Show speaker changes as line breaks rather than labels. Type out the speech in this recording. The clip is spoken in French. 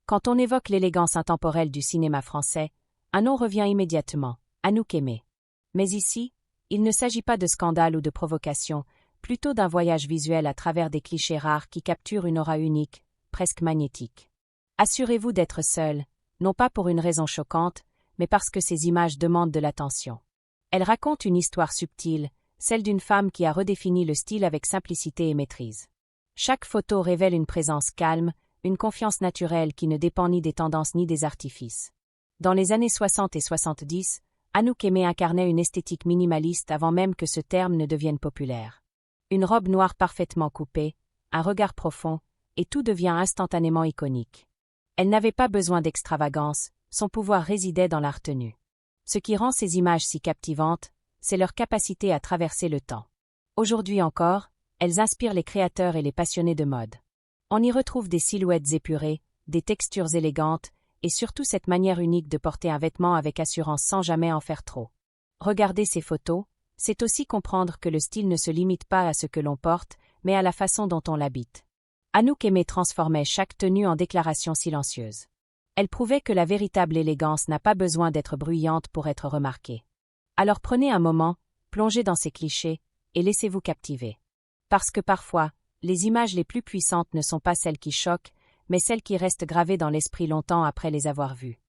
Quand on évoque l'élégance intemporelle du cinéma français, un nom revient immédiatement, Anouk Aimée. Mais ici, il ne s'agit pas de scandale ou de provocation, plutôt d'un voyage visuel à travers des clichés rares qui capturent une aura unique, presque magnétique. Assurez-vous d'être seul, non pas pour une raison choquante, mais parce que ces images demandent de l'attention. Elles racontent une histoire subtile, celle d'une femme qui a redéfini le style avec simplicité et maîtrise. Chaque photo révèle une présence calme, une confiance naturelle qui ne dépend ni des tendances ni des artifices. Dans les années 60 et 70, Anouk Aimée incarnait une esthétique minimaliste avant même que ce terme ne devienne populaire. Une robe noire parfaitement coupée, un regard profond, et tout devient instantanément iconique. Elle n'avait pas besoin d'extravagance, son pouvoir résidait dans la retenue. Ce qui rend ces images si captivantes, c'est leur capacité à traverser le temps. Aujourd'hui encore, elles inspirent les créateurs et les passionnés de mode. On y retrouve des silhouettes épurées, des textures élégantes, et surtout cette manière unique de porter un vêtement avec assurance sans jamais en faire trop. Regarder ces photos, c'est aussi comprendre que le style ne se limite pas à ce que l'on porte, mais à la façon dont on l'habite. Anouk Aimée transformait chaque tenue en déclaration silencieuse. Elle prouvait que la véritable élégance n'a pas besoin d'être bruyante pour être remarquée. Alors prenez un moment, plongez dans ces clichés, et laissez-vous captiver. Parce que parfois, les images les plus puissantes ne sont pas celles qui choquent, mais celles qui restent gravées dans l'esprit longtemps après les avoir vues.